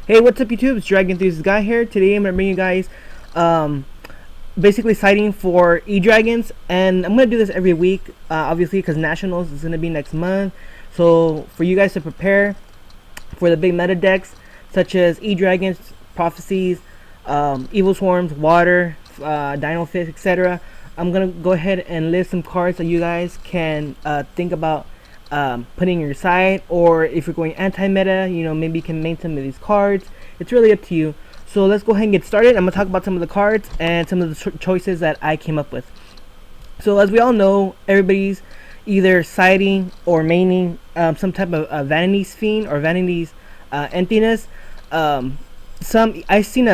Hey, what's up YouTube? It's Dragon Dulers guy here. Today I'm gonna bring you guys um, basically siding for E-Dragons, and I'm gonna do this every week, obviously because Nationals is gonna be next month. So for you guys to prepare for the big meta decks such as E-Dragons, Prophecies, Evil Swarms, Water, Dino Fist, etc. I'm gonna go ahead and list some cards so you guys can think about putting your side, or if you're going anti-meta, maybe you can main some of these cards. It's really up to you. So let's go ahead and get started. I'm gonna talk about some of the cards and some of the choices that I came up with. So as we all know, everybody's either siding or maining some type of Vanity's Fiend or Vanity's Emptiness. I've seen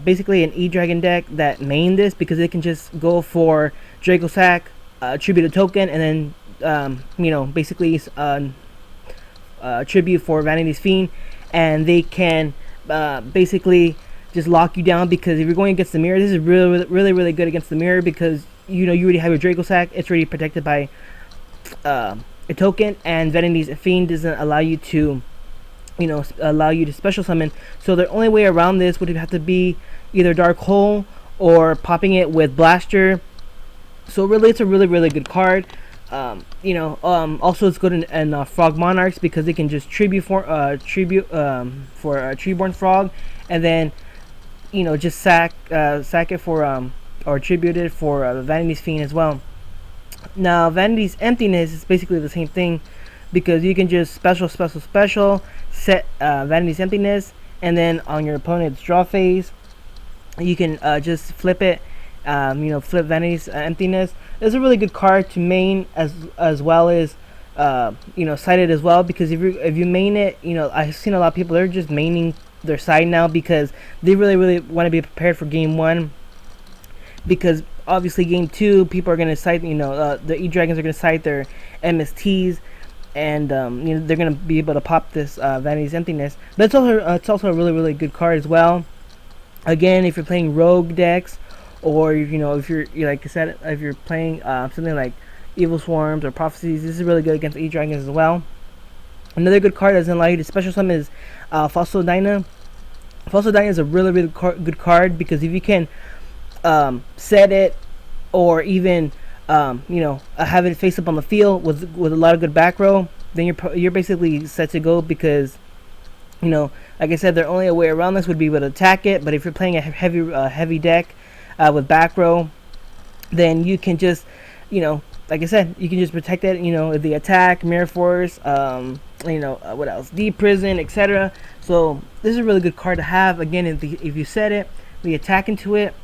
basically an E-Dragon deck that main this because they can just go for Draco Sack, tribute a token, and then basically tribute for Vanity's Fiend, and they can basically just lock you down, because if you're going against the mirror, this is really good against the mirror, because you already have your Draco Sack. It's already protected by a token, and Vanity's Fiend doesn't allow you to special summon. So the only way around this would have to be either Dark Hole or popping it with Blaster. So really, it's a really good card. Also it's good in Frog Monarchs, because they can just tribute for a Treeborn Frog, and then just sack it for or tribute it for Vanity's Fiend as well. Now Vanity's Emptiness is basically the same thing, because you can just special set Vanity's Emptiness, and then on your opponent's draw phase you can just flip it, flip Vanity's Emptiness. It's a really good card to main as well as side it as well, because if you main it, I've seen a lot of people, they're just maining their side now because they really want to be prepared for game 1, because obviously game 2 people are going to side, the E-Dragons are going to side their MSTs, and they're going to be able to pop this Vanity's Emptiness. But it's also a really good card as well. Again, if you're playing rogue decks, or if you're like I said, if you're playing something like Evil Swarms or Prophecies, this is really good against E-Dragons as well. Another good card that doesn't allow you to special summon is Fossil Dyna. Fossil Dyna is a really good card, because if you can set it, or even have it face up on the field with a lot of good back row, then you're basically set to go, because like I said, the only way around this would be to attack it. But if you're playing a heavy deck with back row, then you can just like I said, you can just protect it, the attack, Mirror Force, what else, Deep Prison, etc. So this is a really good card to have. Again, if you set it, the attack into it,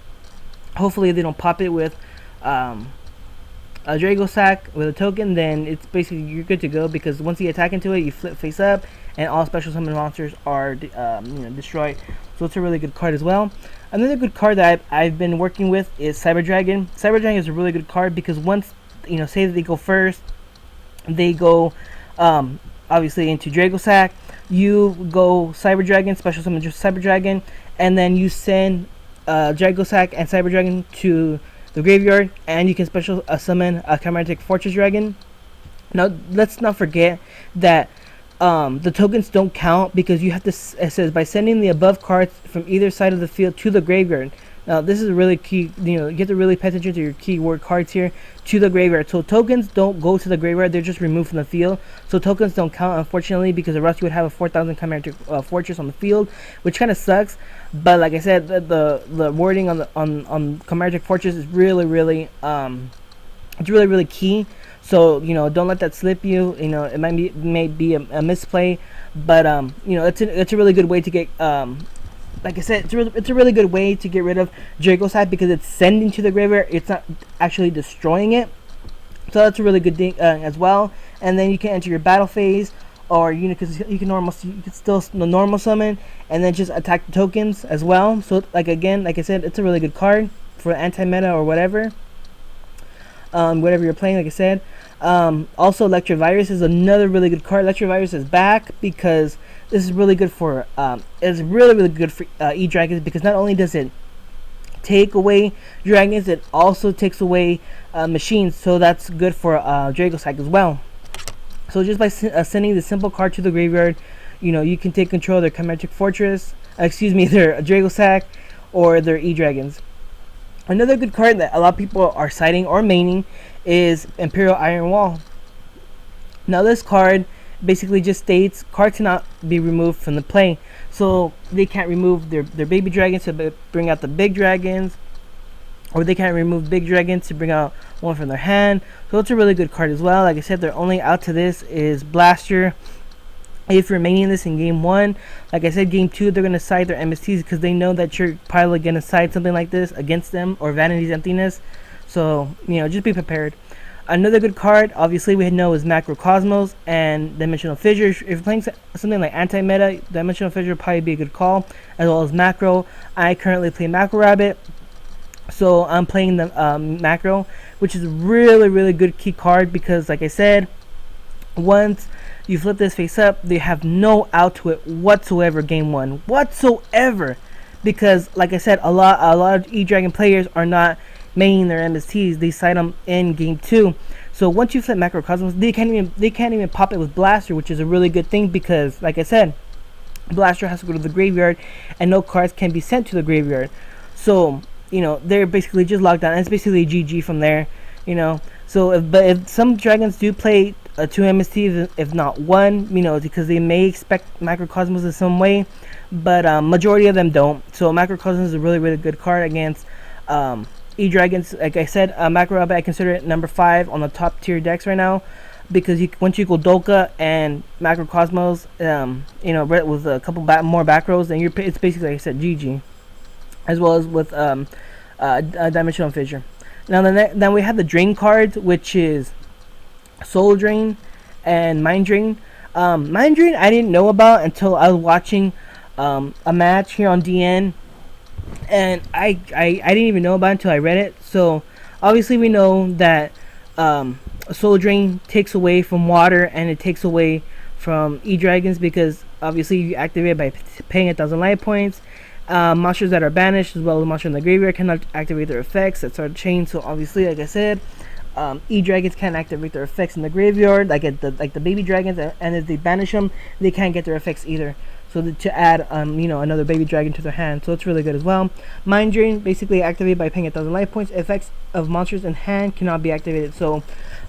hopefully they don't pop it with a Draco Sack with a token, then it's basically you're good to go, because once you attack into it, you flip face up, and all special summon monsters are destroyed. So it's a really good card as well. Another good card that I've been working with is Cyber Dragon. Cyber Dragon is a really good card, because once say that they go first, they go obviously into Draco Sack, you go Cyber Dragon, special summon just Cyber Dragon, and then you send Draco Sack and Cyber Dragon to the graveyard, and you can special summon a Chimeric Fortress Dragon. Now let's not forget that the tokens don't count, because you have to, it says, by sending the above cards from either side of the field to the graveyard. Now this is really key, you have to really pay attention to your keyword cards here, to the graveyard. So tokens don't go to the graveyard, they're just removed from the field. So tokens don't count, unfortunately, because the rest you would have a 4,000 Chimeric Fortress on the field, which kind of sucks. But like I said, the wording on Chimeric Fortress is really key. So don't let that slip you. It may be a misplay, but it's a really good way to get like I said, it's a really good way to get rid of Draco Sack, because it's sending to the graveyard, it's not actually destroying it. So that's a really good thing as well. And then you can enter your battle phase, or because you can still normal summon and then just attack the tokens as well. So like I said, it's a really good card for anti-meta or whatever you're playing, like I said. Also, Electrovirus is another really good card. Electrovirus is back because this is really good for it's really good for E-Dragons, because not only does it take away dragons, it also takes away machines. So that's good for Draco Sack as well. So just by sending the simple card to the graveyard, you can take control of their Chimeric Fortress, their Dragon Sack or their E-Dragons. Another good card that a lot of people are citing or maining is Imperial Iron Wall. Now this card basically just states cards cannot be removed from the play. So they can't remove their baby dragons to bring out the big dragons, or they can't remove big dragons to bring out one from their hand. So it's a really good card as well. Like I said, their only out to this is Blaster. If you're maining this in game 1, like I said, game 2 they're going to side their MSTs because they know that you're probably going to side something like this against them, or Vanity's Emptiness. So, just be prepared. Another good card, obviously, we know is Macrocosmos and Dimensional Fissure. If you're playing something like anti-meta, Dimensional Fissure would probably be a good call, as well as Macro. I currently play Macro Rabbit, so I'm playing the Macro, which is a really, really good key card because, like I said, once you flip this face up, they have no out to it whatsoever game 1. Whatsoever. Because, like I said, a lot of E-Dragon players are not maining their MSTs. They side them in game 2. So once you flip Macrocosmos, they can't even pop it with Blaster, which is a really good thing because, like I said, Blaster has to go to the graveyard and no cards can be sent to the graveyard. So, they're basically just locked down. And it's basically GG from there, So if some dragons do play 2 MSTs, if not 1, because they may expect Macrocosmos in some way, but majority of them don't. So Macrocosmos is a really, really good card against E-Dragons. Like I said, Macro Rabbit, I consider it number 5 on the top tier decks right now, because once you go Dolka and Macrocosmos, with a couple more back rows, then it's basically, like I said, GG, as well as with Dimensional Fissure. Now then we have the Drain cards, which is Soul Drain and Mind Drain. Mind Drain I didn't know about until I was watching a match here on DN, and I didn't even know about it until I read it. So obviously we know that Soul Drain takes away from water and it takes away from E-Dragons, because obviously you activate it by paying 1,000 life points. Monsters that are banished, as well as monsters in the graveyard, cannot activate their effects. That's our chain. So obviously, like I said, E-Dragons can't activate their effects in the graveyard, like the baby dragons, and if they banish them, they can't get their effects either. So to add, another baby dragon to their hand, so it's really good as well. Mind Drain, basically activated by paying 1,000 life points. Effects of monsters in hand cannot be activated, so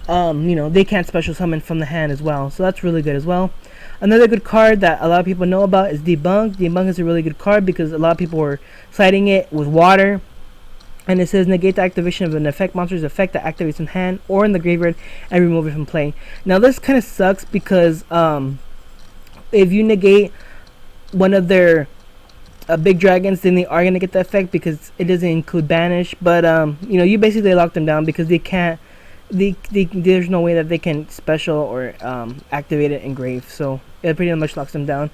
they can't special summon from the hand as well. So that's really good as well. Another good card that a lot of people know about is Debunk. Debunk is a really good card because a lot of people were citing it with water. And it says negate the activation of an effect monster's effect that activates in hand or in the graveyard and remove it from play. Now this kind of sucks because if you negate one of their big dragons, then they are going to get the effect because it doesn't include banish. But you basically lock them down because they can't. There's no way that they can special or activate it in grave, so it pretty much locks them down.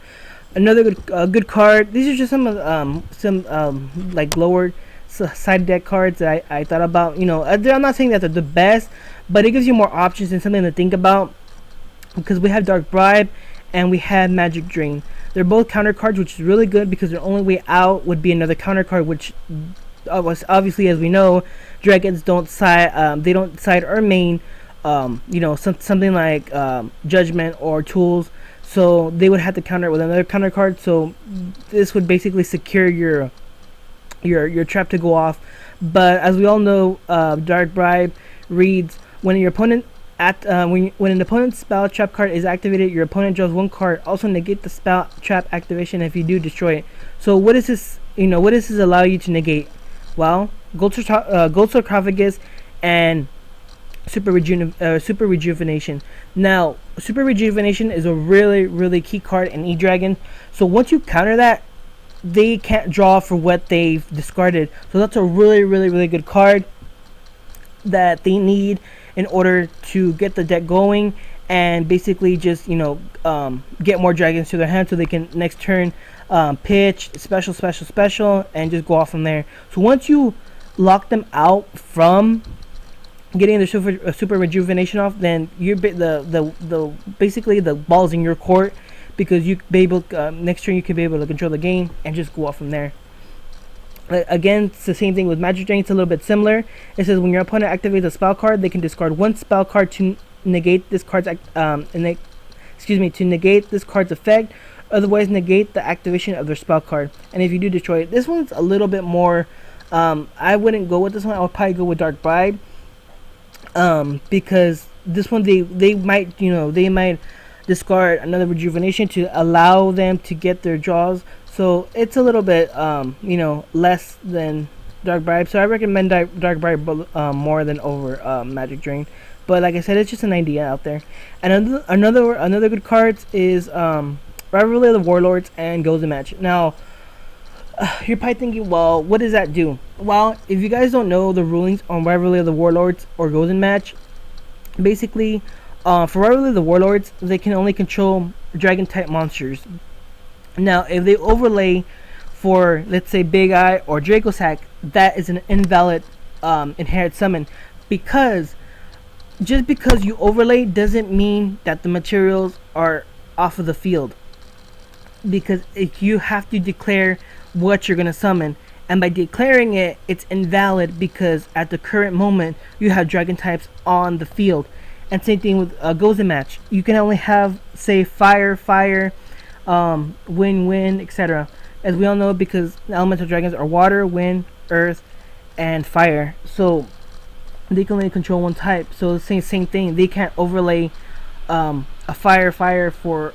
Another good card. These are just some like lower side deck cards that I thought about. I'm not saying that they're the best, but it gives you more options and something to think about, because we have Dark Bribe and we have Magic Drain. They're both counter cards, which is really good because their only way out would be another counter card, which obviously, as we know, dragons don't side. They don't side or main. Something like Judgment or Tools. So they would have to counter it with another counter card. So this would basically secure your trap to go off. But as we all know, Dark Bribe reads when your opponent when an opponent's spell trap card is activated, your opponent draws 1 card. Also negate the spell trap activation. If you do, destroy it. So what does this? What does this allow you to negate? Well, Gold Sarcophagus and Super Rejuvenation. Now, Super Rejuvenation is a really, really key card in E-Dragon. So once you counter that, they can't draw for what they've discarded. So that's a really, really, really good card that they need in order to get the deck going and basically just get more dragons to their hand so they can next turn pitch special and just go off from there. So once you lock them out from getting the super rejuvenation off, then you're basically the ball's in your court, because you be able next turn you can be able to control the game and just go off from there. Again, it's the same thing with Magic Drain. It's a little bit similar. It says when your opponent activates a spell card, they can discard 1 spell card to negate this card's to negate this card's effect, Otherwise, negate the activation of their spell card. And if you do destroy it, this one's a little bit more. I wouldn't go with this one. I would probably go with Dark Bribe. Because this one they might they might discard another rejuvenation to allow them to get their draws. So it's a little bit less than Dark Bribe. So I recommend Dark Bribe more than over Magic Drain. But like I said, it's just an idea out there. And another good cards is Rivalry of the Warlords and Golden Match. Now, you're probably thinking, well, what does that do? Well, if you guys don't know the rulings on Rivalry of the Warlords or Golden Match, basically, for Rivalry of the Warlords, they can only control Dragon-type monsters. Now, if they overlay for, let's say, Big Eye or Dracosack, that is an invalid inherit summon, because just because you overlay doesn't mean that the materials are off of the field, because you have to declare what you're going to summon, and by declaring it, it's invalid because at the current moment you have dragon types on the field. And same thing with Golden Match. You can only have, say, fire, wind, etc. As we all know, because elemental dragons are water, wind, earth, and fire. So they can only control one type. So the same thing. They can't overlay a fire for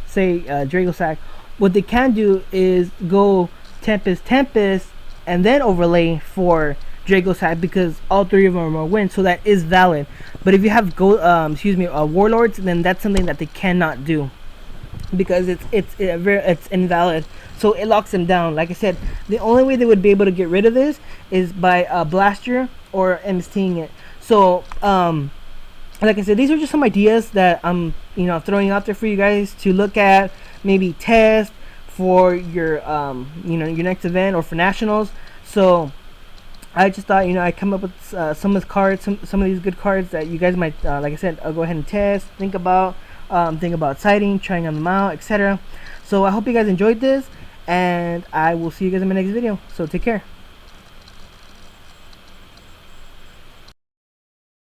say Dracosack. What they can do is go Tempest, and then overlay for Dracosack, because all three of them are wind, so that is valid. But if you have Warlords, then that's something that they cannot do, because it's invalid. So it locks them down. Like I said, the only way they would be able to get rid of this is by Blaster or MSTing it. So like I said, these are just some ideas that I'm throwing out there for you guys to look at, maybe test for your your next event or for nationals. So I just thought I come up with some of the cards, some of these good cards that you guys might like I said, I'll go ahead and test, think about siding, trying them out, etc. So I hope you guys enjoyed this, and I will see you guys in my next video. So take care.